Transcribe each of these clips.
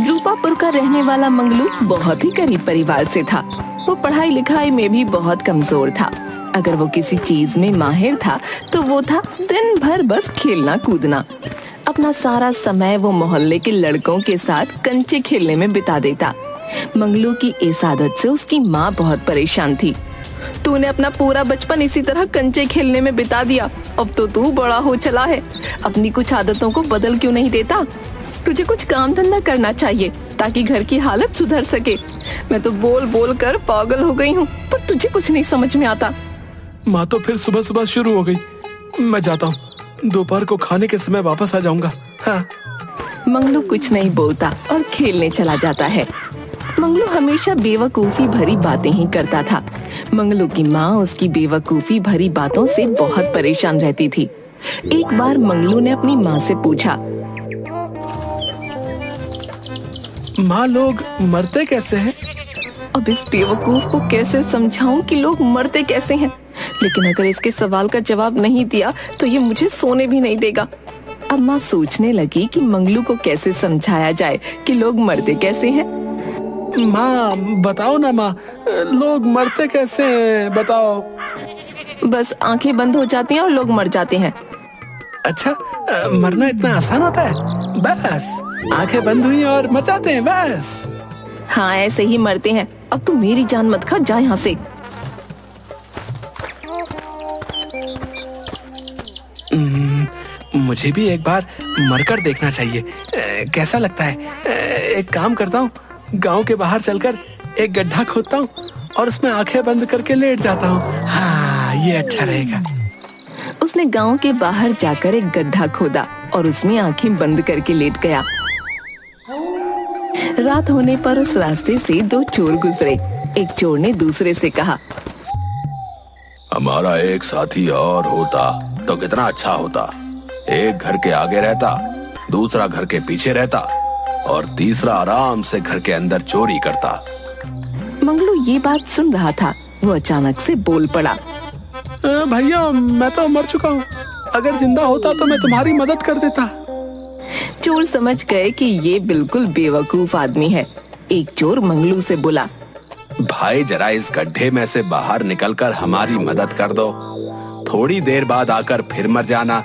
रूपापुर का रहने वाला मंगलू बहुत ही गरीब परिवार से था। वो पढ़ाई लिखाई में भी बहुत कमजोर था। अगर वो किसी चीज में माहिर था तो वो था दिन भर बस खेलना कूदना। अपना सारा समय वो मोहल्ले के लड़कों के साथ कंचे खेलने में बिता देता। मंगलू की इस आदत से उसकी माँ बहुत परेशान थी। तूने अपना पूरा बचपन इसी तरह कंचे खेलने में बिता दिया, अब तो तू बड़ा हो चला है, अपनी कुछ आदतों को बदल क्यों नहीं देता? तुझे कुछ काम धंधा करना चाहिए ताकि घर की हालत सुधर सके। मैं तो बोल बोल कर पागल हो गई हूँ, पर तुझे कुछ नहीं समझ में आता। माँ तो फिर सुबह सुबह शुरू हो गई। मैं जाता हूँ, दोपहर को खाने के समय वापस आ जाऊंगा। हाँ। मंगलू कुछ नहीं बोलता और खेलने चला जाता है। मंगलू हमेशा बेवकूफी भरी बातें ही करता था। मंगलू की माँ उसकी बेवकूफी भरी बातों से बहुत परेशान रहती थी। एक बार मंगलू ने अपनी माँ से पूछा, माँ लोग मरते कैसे हैं? अब इस बेवकूफ को कैसे समझाऊं कि लोग मरते कैसे हैं, लेकिन अगर इसके सवाल का जवाब नहीं दिया तो ये मुझे सोने भी नहीं देगा। अब माँ सोचने लगी कि मंगलू को कैसे समझाया जाए कि लोग मरते कैसे हैं। माँ बताओ ना माँ, लोग मरते कैसे हैं बताओ। बस आंखें बंद हो जाती हैं और लोग मर जाते हैं। अच्छा, मरना इतना आसान होता है? बस आंखें बंद हुई और मर जाते हैं बस। हाँ, ऐसे ही मरते हैं। अब तू मेरी जान मत खा, जा यहाँ से। मुझे भी एक बार मरकर देखना चाहिए, कैसा लगता है? एक काम करता हूँ, गांव के बाहर चलकर एक गड्ढा खोदता हूँ और उसमें आंखें बंद करके लेट जाता हूँ। हाँ, ये अच्छा रहेगा। उसने गांव के बाहर जाकर एक गड्ढा खोदा और उसमें आंखें बंद करके लेट गया। रात होने पर उस रास्ते से दो चोर गुजरे। एक चोर ने दूसरे से कहा, हमारा एक साथी और होता तो कितना अच्छा होता। एक घर के आगे रहता, दूसरा घर के पीछे रहता और तीसरा आराम से घर के अंदर चोरी करता। मंगलू ये बात सुन रहा था। वो अचानक से बोल पड़ा, भैया मैं तो मर चुका हूँ, अगर जिंदा होता तो मैं तुम्हारी मदद कर देता। चोर समझ गए कि ये बिल्कुल बेवकूफ आदमी है। एक चोर मंगलू से बोला, भाई जरा इस गड्ढे में से बाहर निकलकर हमारी मदद कर दो, थोड़ी देर बाद आकर फिर मर जाना।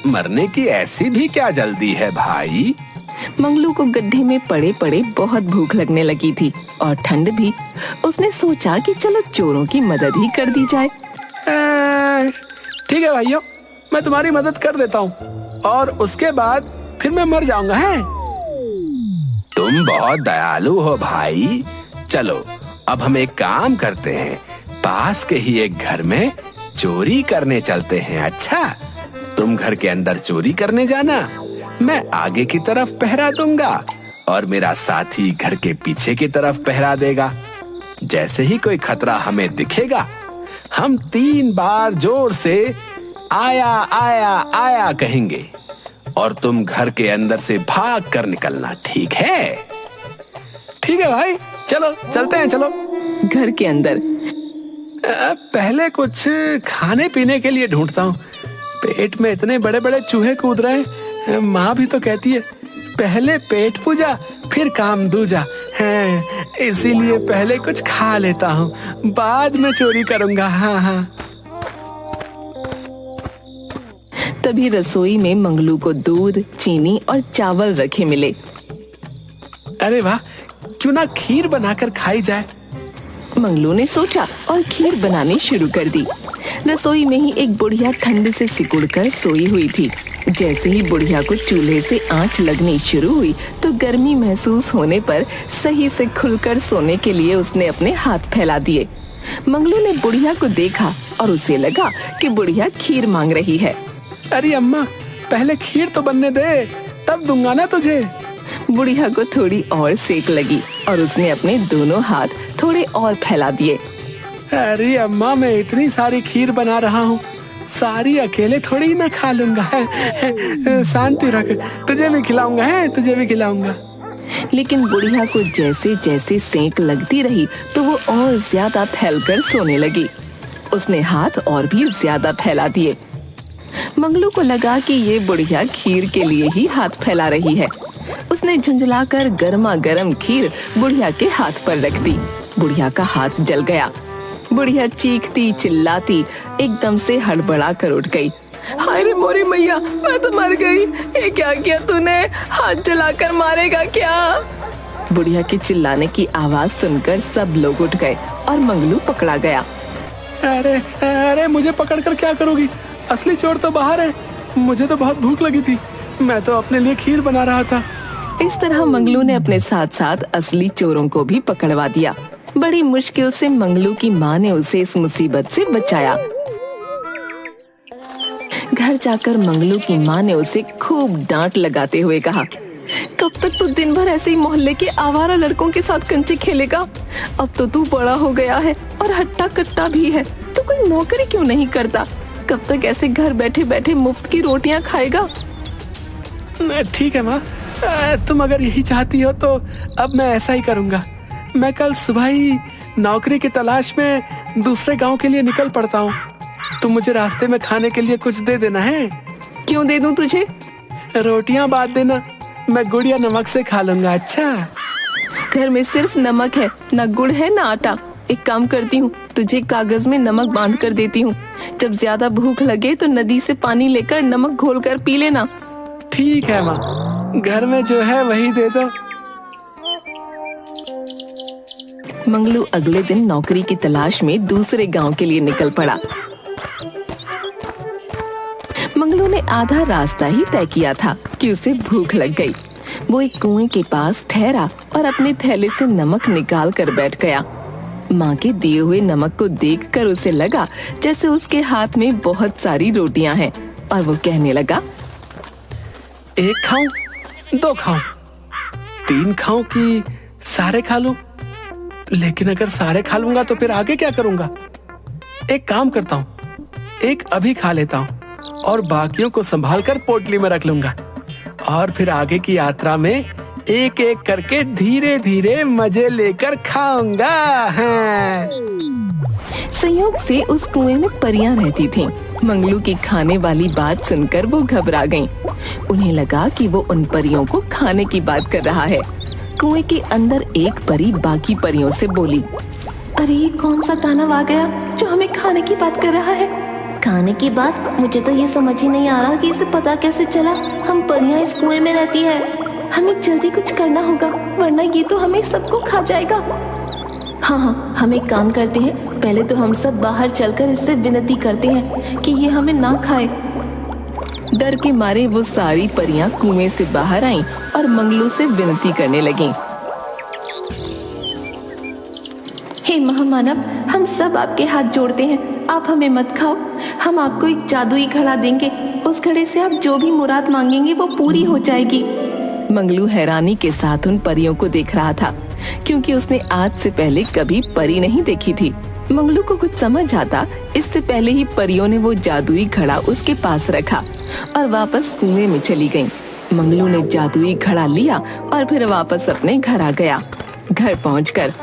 मरने की ऐसी भी क्या जल्दी है भाई? मंगलू को गड्ढे में पड़े पड़े बहुत भूख लगने लगी थी और ठंड भी। उसने सोचा कि चलो चोरों की मदद ही कर दी जाए। ठीक है भाइयों, मैं तुम्हारी मदद कर देता हूँ और उसके बाद फिर मैं मर जाऊंगा। है तुम बहुत दयालु हो भाई। चलो अब हम एक काम करते हैं, पास के ही एक घर में चोरी करने चलते हैं। अच्छा, तुम घर के अंदर चोरी करने जाना, मैं आगे की तरफ पहरा दूंगा और मेरा साथी घर के पीछे की तरफ पहरा देगा। जैसे ही कोई खतरा हमें दिखेगा, हम 3 बार जोर से आया आया आया कहेंगे और तुम घर के अंदर से भाग कर निकलना। ठीक है? ठीक है भाई, चलो चलते हैं। चलो घर के अंदर पहले कुछ खाने पीने के लिए ढूंढता हूँ। पेट में इतने बड़े बड़े चूहे कूद रहे हैं। माँ भी तो कहती है पहले पेट पूजा फिर काम दूजा है, इसीलिए पहले कुछ खा लेता हूँ, बाद में चोरी करूंगा। हाँ हाँ। तभी रसोई में मंगलू को दूध, चीनी और चावल रखे मिले। अरे वाह, क्यों ना खीर बनाकर खाई जाए। मंगलू ने सोचा और खीर बनानी शुरू कर दी। रसोई में ही एक बुढ़िया ठंड से सिकुड़कर सोई हुई थी। जैसे ही बुढ़िया को चूल्हे से आंच लगनी शुरू हुई तो गर्मी महसूस होने पर सही से खुलकर सोने के लिए उसने अपने हाथ फैला दिए। मंगलू ने बुढ़िया को देखा और उसे लगा कि बुढ़िया खीर मांग रही है। अरे अम्मा, पहले खीर तो बनने दे, तब दूंगा ना तुझे। बुढ़िया को थोड़ी और सेक लगी और उसने अपने दोनों हाथ थोड़े और फैला दिए। अरे अम्मा, मैं इतनी सारी खीर बना रहा हूँ, सारी अकेले थोड़ी ना खा लूंगा। शांति रख, तुझे भी खिलाऊंगा। है तुझे भी खिलाऊंगा। लेकिन बुढ़िया को जैसे जैसे सेंक लगती रही तो वो और ज्यादा फैलकर सोने लगी। उसने हाथ और भी ज्यादा फैला दिए। मंगलू को लगा कि ये बुढ़िया खीर के लिए ही हाथ फैला रही है। उसने उसने झुंझलाकर गर्मा गर्म खीर बुढ़िया के हाथ पर रख दी। बुढ़िया का हाथ जल गया। बुढ़िया चीखती चिल्लाती एकदम से हड़बड़ा कर उठ गई। हाय रे मोरी मैया, मैं तो मर गई। ये क्या किया तूने? हाथ जलाकर मारेगा क्या? बुढ़िया के चिल्लाने की आवाज सुनकर सब लोग उठ गए और मंगलू पकड़ा गया। अरे अरे, मुझे पकड़कर क्या करोगी? असली चोर तो बाहर है। मुझे तो बहुत भूख लगी थी, मैं तो अपने लिए खीर बना रहा था। इस तरह मंगलू ने अपने साथ साथ असली चोरों को भी पकड़वा दिया। बड़ी मुश्किल से मंगलू की माँ ने उसे इस मुसीबत से बचाया। घर जाकर मंगलू की माँ ने उसे खूब डांट लगाते हुए कहा, कब तक तू दिन भर ऐसे ही मोहल्ले के आवारा लड़कों के साथ कंचे खेलेगा? अब तो तू बड़ा हो गया है और हट्टा कट्टा भी है, तो कोई नौकरी क्यों नहीं करता? कब तक ऐसे घर बैठे बैठे मुफ्त की रोटियां खाएगा? ठीक है माँ, तुम अगर यही चाहती हो तो अब मैं ऐसा ही करूँगा। मैं कल सुबह ही नौकरी की तलाश में दूसरे गांव के लिए निकल पड़ता हूँ। तुम मुझे रास्ते में खाने के लिए कुछ दे देना है। क्यों दे दूं तुझे? रोटियां बांट देना, मैं गुड़ या नमक से खा लूंगा। अच्छा, घर में सिर्फ नमक है, न गुड़ है न आटा। एक काम करती हूँ, तुझे कागज में नमक बांध कर देती हूँ। जब ज्यादा भूख लगे तो नदी से पानी लेकर नमक घोलकर पी लेना। ठीक है माँ, घर में जो है वही दे दो। मंगलू अगले दिन नौकरी की तलाश में दूसरे गांव के लिए निकल पड़ा। मंगलू ने आधा रास्ता ही तय किया था कि उसे भूख लग गई। वो एक कुएं के पास ठहरा और अपने थैले से नमक निकाल कर बैठ गया। माँ के दिए हुए नमक को देखकर उसे लगा जैसे उसके हाथ में बहुत सारी रोटियां हैं और वो कहने लगा, एक खाऊं, दो खाऊं, तीन खाऊं कि सारे खा लूं? लेकिन अगर सारे खा लूंगा तो फिर आगे क्या करूंगा? एक काम करता हूँ, एक अभी खा लेता हूँ और बाकियों को संभाल कर पोटली में रख लूंगा और फिर आगे की यात्रा में एक एक करके धीरे धीरे मजे लेकर खाऊंगा। हाँ। संयोग से उस कुएं में परियां रहती थीं। मंगलू की खाने वाली बात सुनकर वो घबरा गईं। उन्हें लगा कि वो उन परियों को खाने की बात कर रहा है। कुएं के अंदर एक परी बाकी परियों से बोली, अरे ये कौन सा दानव आ गया जो हमें खाने की बात कर रहा है? खाने की बात? मुझे तो ये समझ ही नहीं आ रहा कि इसे पता कैसे चला हम परियां इस कुएं में रहती है। हमें जल्दी कुछ करना होगा वरना ये तो हमें सबको खा जाएगा। हाँ, हम एक काम करते हैं, पहले तो हम सब बाहर चलकर इससे विनती करते हैं कि ये हमें ना खाए। डर के मारे वो सारी परियां कुएं से बाहर आईं और मंगलू से विनती करने लगीं। हे महामानव, हम सब आपके हाथ जोड़ते हैं, आप हमें मत खाओ। हम आपको एक जादुई घड़ा देंगे, उस घड़े से आप जो भी मुराद मांगेंगे वो पूरी हो जाएगी। मंगलू हैरानी के साथ उन परियों को देख रहा था, क्योंकि उसने आज से पहले कभी परी नहीं देखी थी। मंगलू को कुछ समझ आता इससे पहले ही परियों ने वो जादुई घड़ा उसके पास रखा और वापस कुएं में चली गईं। मंगलू ने जादुई घड़ा लिया और फिर वापस अपने घर आ गया। घर पहुंचकर,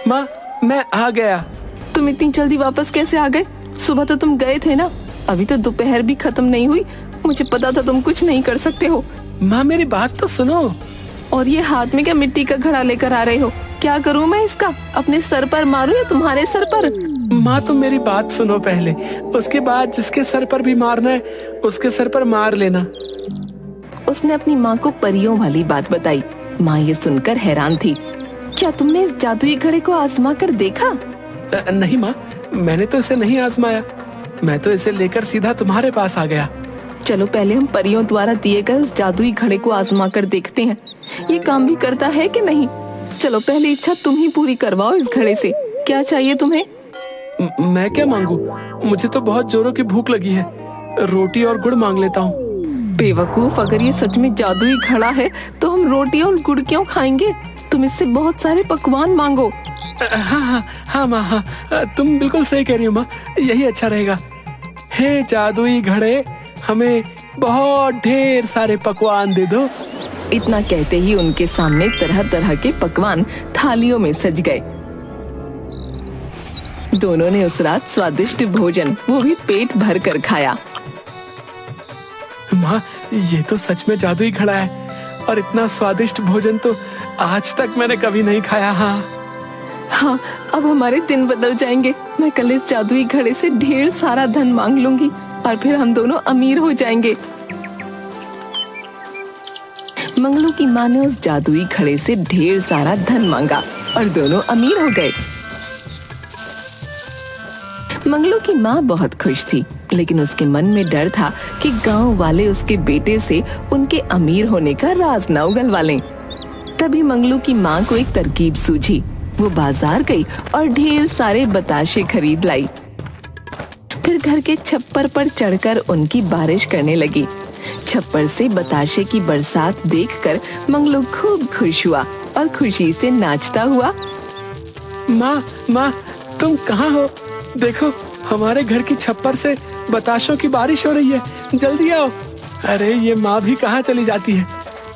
माँ, मैं आ गया। तुम इतनी जल्दी वापस कैसे आ गए? सुबह तो तुम गए थे ना, अभी तो दोपहर भी खत्म नहीं हुई। मुझे पता था तुम कुछ नहीं कर सकते हो। माँ, मेरी बात तो सुनो। और ये हाथ में क्या मिट्टी का घड़ा लेकर आ रहे हो? क्या करूँ मैं इसका? अपने सर पर मारूं या तुम्हारे सर पर? माँ, तुम मेरी बात सुनो पहले, उसके बाद जिसके सर पर भी मारना है उसके सर पर मार लेना। उसने अपनी माँ को परियों वाली बात बताई। माँ ये सुनकर हैरान थी। क्या तुमने इस जादुई घड़े को आजमा कर देखा? नहीं माँ, मैंने तो इसे नहीं आजमाया। मैं तो इसे लेकर सीधा तुम्हारे पास आ गया। चलो पहले हम परियों द्वारा दिए गए उस जादुई घड़े को आजमा कर देखते हैं, ये काम भी करता है कि नहीं। चलो पहले इच्छा तुम ही पूरी करवाओ इस घड़े से। क्या चाहिए तुम्हें? मैं क्या मांगू? मुझे तो बहुत जोरों की भूख लगी है। रोटी और गुड़ मांग लेता हूँ। बेवकूफ, अगर ये सच में जादुई घड़ा है तो हम रोटी और गुड़ क्यों खाएंगे? तुम इससे बहुत सारे पकवान मांगो। हाँ माँ, हाँ, तुम बिल्कुल सही कह रही हो माँ, यही अच्छा रहेगा। हे जादुई घड़े, हमें बहुत ढेर सारे पकवान दे दो। इतना कहते ही उनके सामने तरह तरह के पकवान थालियों में सज गए। दोनों ने उस रात स्वादिष्ट भोजन, वो भी पेट भर कर खाया। माँ, ये तो सच में जादुई घड़ा है और इतना स्वादिष्ट भोजन तो आज तक मैंने कभी नहीं खाया। हाँ, अब हमारे दिन बदल जाएंगे। मैं कल इस जादुई घड़े से ढेर सारा धन मांग लूंगी और फिर हम दोनों अमीर हो जाएंगे। मंगलू की माँ ने उस जादुई घड़े से ढेर सारा धन मांगा और दोनों अमीर हो गए। मंगलू की माँ बहुत खुश थी, लेकिन उसके मन में डर था कि गांव वाले उसके बेटे से उनके अमीर होने का राज न उगलवा लें। तभी मंगलू की माँ को एक तरकीब सूझी। वो बाजार गई और ढेर सारे बताशे खरीद लाई। फिर घर के छप्पर पर चढ़कर उनकी बारिश करने लगी। छप्पर से बताशे की बरसात देखकर मंगलू खूब खुश हुआ और खुशी से नाचता हुआ, माँ तुम कहाँ हो? देखो, हमारे घर की छप्पर से बताशों की बारिश हो रही है, जल्दी आओ। अरे ये माँ भी कहाँ चली जाती है?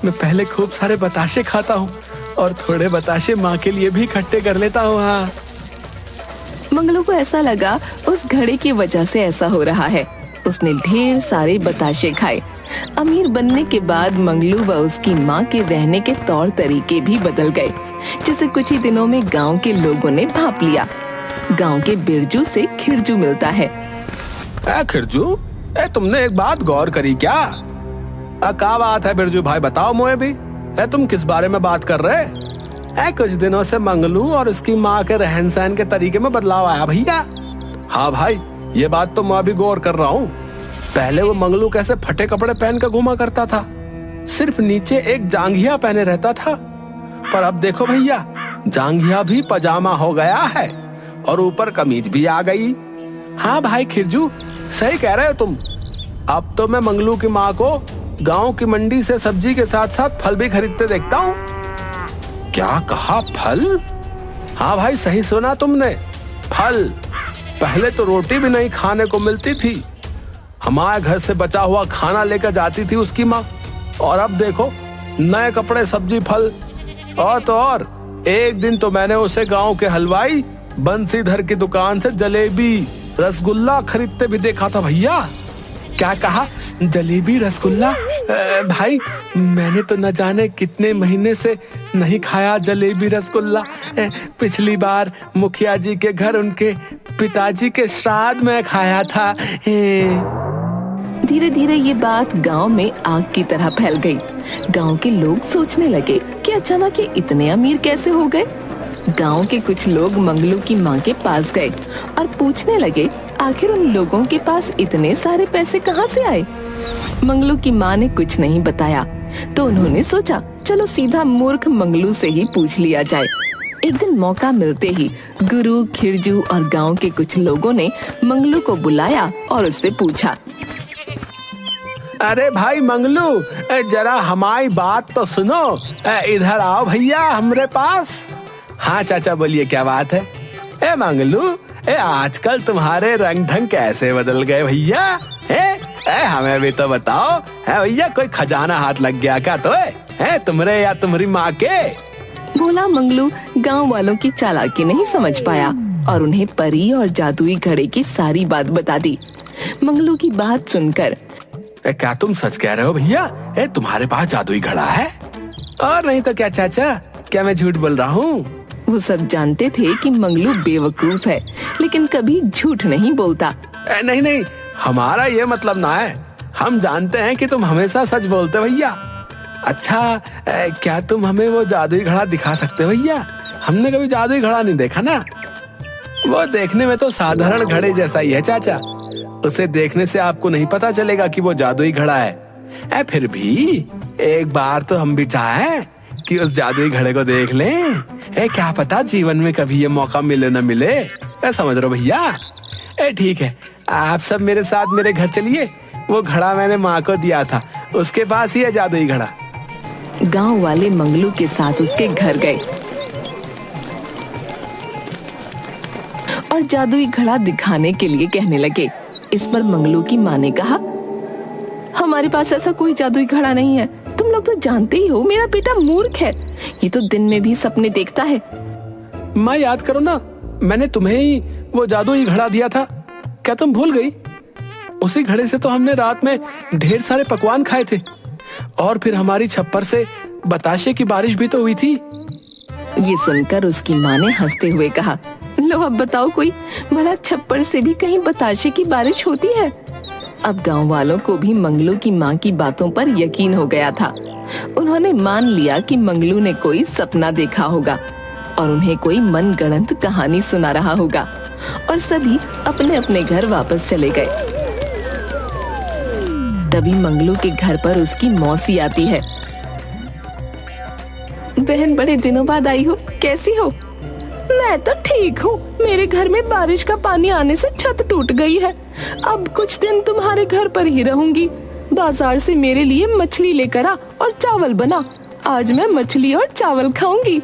मैं पहले खूब सारे बताशे खाता हूँ और थोड़े बताशे माँ के लिए भी इकट्ठे कर लेता हूँ। हाँ, मंगलू को ऐसा लगा उस घड़े की वजह से ऐसा हो रहा है। उसने ढेर सारे बताशे खाए। अमीर बनने के बाद मंगलू व उसकी माँ के रहने के तौर तरीके भी बदल गए, जिसे कुछ ही दिनों में गांव के लोगों ने भांप लिया। गांव के बिरजू से खिरजू मिलता है। खिरजू, तुमने एक बात गौर करी क्या? क्या बात है बिरजू भाई, बताओ मुझे भी। तुम किस बारे में बात कर रहे? कुछ दिनों से मंगलू और उसकी माँ के रहन सहन के तरीके में बदलाव आया भैया। हाँ भाई, ये बात तो मैं भी गौर कर रहा हूँ। पहले वो मंगलू कैसे फटे कपड़े पहन कर घूमा करता था, सिर्फ नीचे एक जांघिया पहने रहता था, पर अब देखो भैया, जांघिया भी पजामा हो गया है और ऊपर कमीज भी आ गई। हाँ भाई खिरजू, सही कह रहे हो तुम। अब तो मैं मंगलू की माँ को गांव की मंडी से सब्जी के साथ साथ फल भी खरीदते देखता हूँ। क्या कहा, फल? हाँ भाई, सही सुना तुमने, फल। पहले तो रोटी भी नहीं खाने को मिलती थी। हमारे घर से बचा हुआ खाना लेकर जाती थी उसकी माँ, और अब देखो, नए कपड़े, सब्जी, फल। और तो और, एक दिन तो मैंने उसे गांव के हलवाई बंसीधर की दुकान से जलेबी रसगुल्ला खरीदते भी देखा था भैया। क्या कहा, जलेबी रसगुल्ला? भाई, मैंने तो न जाने कितने महीने से नहीं खाया जलेबी रसगुल्ला। पिछली बार मुखिया जी के घर उनके पिताजी के श्राद्ध में खाया था। धीरे धीरे ये बात गांव में आग की तरह फैल गई। गांव के लोग सोचने लगे कि अचानक ये इतने अमीर कैसे हो गए। गांव के कुछ लोग मंगलू की माँ के पास गए और पूछने लगे आखिर उन लोगों के पास इतने सारे पैसे कहाँ से आए। मंगलू की माँ ने कुछ नहीं बताया, तो उन्होंने सोचा चलो सीधा मूर्ख मंगलू से ही पूछ लिया जाए। एक दिन मौका मिलते ही गुरु, खिरजू और गांव के कुछ लोगों ने मंगलू को बुलाया और उससे पूछा, अरे भाई मंगलू, जरा हमारी बात तो सुनो। इधर आओ भैया हमारे पास। हाँ चाचा, बोलिए, क्या बात है? मंगलू, आजकल तुम्हारे रंग ढंग कैसे बदल गए भैया? हमें भी तो बताओ। भैया, कोई खजाना हाथ लग गया क्या तुम्हारे या तुम्हारी माँ के? बोला मंगलू गांव वालों की चालाकी नहीं समझ पाया और उन्हें परी और जादुई घड़े की सारी बात बता दी। मंगलू की बात सुनकर, क्या तुम सच कह रहे हो भैया? तुम्हारे पास जादुई घड़ा है? और नहीं तो क्या चाचा, क्या मैं झूठ बोल रहा हूँ? वो सब जानते थे कि मंगलू बेवकूफ है, लेकिन कभी झूठ नहीं बोलता। नहीं, हमारा ये मतलब ना है। हम जानते हैं कि तुम हमेशा सच बोलते भैया। अच्छा, क्या तुम हमें वो जादुई घड़ा दिखा सकते हो भैया? हमने कभी जादुई घड़ा नहीं देखा ना। वो देखने में तो साधारण घड़े जैसा ही है चाचा। उसे देखने से आपको नहीं पता चलेगा कि वो जादुई घड़ा है। फिर भी एक बार तो हम भी चाहें कि उस जादुई घड़े को देख लें। क्या पता जीवन में कभी ये मौका मिले न मिले। समझ रहे हो भैया? ठीक है, आप सब मेरे साथ मेरे घर चलिए। वो घड़ा मैंने माँ को दिया था, उसके पास ही है जादुई घड़ा। गांव वाले मंगलू के साथ उसके घर गए और जादुई घड़ा दिखाने के लिए कहने लगे। इस पर मंगलू की माँ ने कहा, हमारे पास ऐसा कोई जादुई घड़ा नहीं है। तुम लोग तो जानते ही हो मेरा बेटा मूर्ख है, ये तो दिन में भी सपने देखता है। माँ, याद करो ना, मैंने तुम्हें ही वो जादुई घड़ा दिया था, क्या तुम भूल गई? उसी घड़े से तो हमने रात में ढेर सारे पकवान खाए थे। और फिर हमारी छप्पर से बताशे की बारिश भी तो हुई थी। ये सुनकर उसकी माँ ने हंसते हुए कहा, लो अब बताओ कोई, भला छप्पर से भी कहीं बताशे की बारिश होती है? अब गांव वालों को भी मंगलू की माँ की बातों पर यकीन हो गया था। उन्होंने मान लिया कि मंगलू ने कोई सपना देखा होगा और उन्हें कोई मनगढ़ंत कहानी सुना रहा होगा, और सभी अपने अपने घर वापस चले गए। तभी मंगलू के घर पर उसकी मौसी आती है। बहन, बड़े दिनों बाद आई हो, कैसी हो? मैं तो ठीक हूँ। मेरे घर में बारिश का पानी आने से छत टूट गई है। अब कुछ दिन तुम्हारे घर पर ही रहूंगी। बाजार से मेरे लिए मछली लेकर आ और चावल बना। आज मैं मछली और चावल खाऊंगी।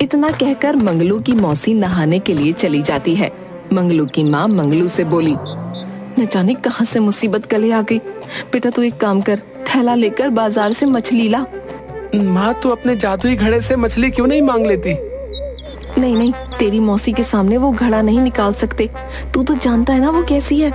इतना कहकर मंगलू की मौसी नहाने के लिए चली जाती है। मंगलू की माँ मंगलू से बोली, न जाने कहाँ से मुसीबत गले आ गई। बेटा तू एक काम कर, थैला लेकर बाजार से मछली ला। माँ, तू अपने जादुई घड़े से मछली क्यों नहीं मांग लेती? नहीं नहीं, तेरी मौसी के सामने वो घड़ा नहीं निकाल सकते। तू तो जानता है ना वो कैसी है।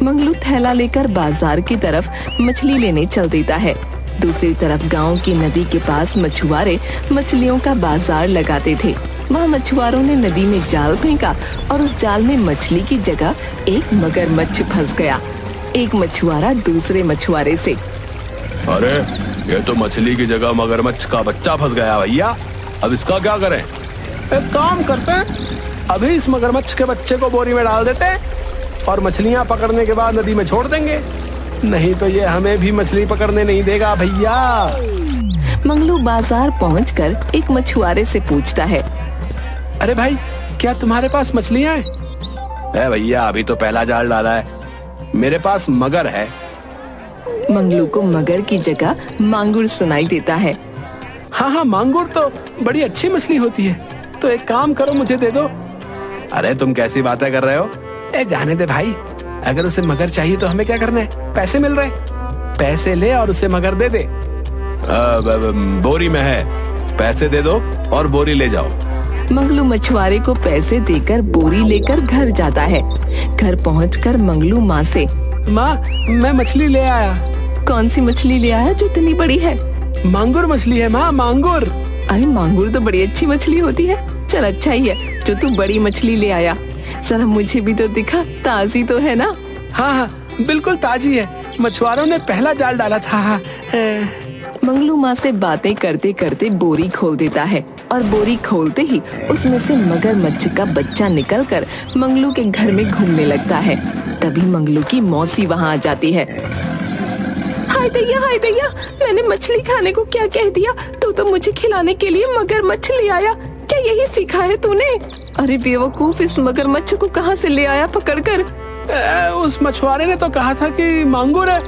मंगलू थैला लेकर बाजार की तरफ मछली लेने चल देता है। दूसरी तरफ गांव की नदी के पास मछुआरे मछलियों का बाजार लगाते थे। वहाँ मछुआरों ने नदी में जाल फेंका और उस जाल में मछली की जगह एक मगरमच्छ फंस गया। एक मछुआरा दूसरे मछुआरे से, अरे ये तो मछली की जगह मगरमच्छ का बच्चा फंस गया भैया, अब इसका क्या करें? एक काम करते हैं, अभी इस मगरमच्छ के बच्चे को बोरी में डाल देते हैं और मछलियाँ पकड़ने के बाद नदी में छोड़ देंगे। नहीं तो ये हमें भी मछली पकड़ने नहीं देगा भैया। मंगलू बाजार पहुंचकर एक मछुआरे से पूछता है, अरे भाई, क्या तुम्हारे पास मछलियाँ हैं? भैया अभी तो पहला जाल डाला है, मेरे पास मगर है। मंगलू को मगर की जगह मांगुर सुनाई देता है। हाँ हाँ, मांगुर तो बड़ी अच्छी मछली होती है, तो एक काम करो, मुझे दे दो। अरे तुम कैसी बातें कर रहे हो? जाने दे भाई, अगर उसे मगर चाहिए तो हमें क्या करना है? पैसे मिल रहे, पैसे ले और उसे मगर दे दे। बोरी में है, पैसे दे दो और बोरी ले जाओ। मंगलू मछुआरे को पैसे देकर बोरी लेकर घर जाता है। घर पहुंचकर मंगलू माँ से, माँ, मैं मछली ले आया। कौन सी मछली ले आया जो इतनी बड़ी है? मांगुर मछली है माँ, मांगुर। अरे मांगुर तो बड़ी अच्छी मछली होती है। चल अच्छा ही है जो तू बड़ी मछली ले आया। जरा मुझे भी तो दिखा, ताजी तो है ना? हाँ हाँ, बिल्कुल ताजी है, मछुआरों ने पहला जाल डाला था। मंगलू माँ से बातें करते करते बोरी खोल देता है और बोरी खोलते ही उसमें से मगरमच्छ का बच्चा निकलकर मंगलू के घर में घूमने लगता है। तभी मंगलू की मौसी वहाँ आ जाती है। हाय दैया, मैंने मछली खाने को क्या कह दिया? तू तो मुझे खिलाने के लिए मगरमच्छ ले आया, क्या यही सीखा है तूने? अरे बेवकूफ, इस मगरमच्छ को कहाँ से ले आया पकड़कर? उस मछुआरे ने तो कहा था कि मांगुर है।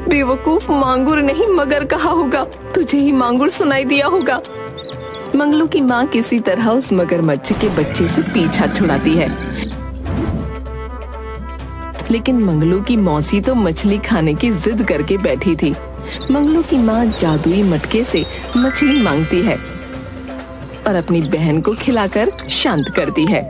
बेवकूफ, मांगुर नहीं मगर कहा होगा, तुझे ही मांगुर सुनाई दिया होगा। मंगलू की माँ किसी तरह उस मगरमच्छ के बच्चे से पीछा छुड़ाती है, लेकिन मंगलू की मौसी तो मछली खाने की जिद करके बैठी थी। मंगलू की माँ जादुई मटके से मछली मांगती है और अपनी बहन को खिलाकर शांत करती है।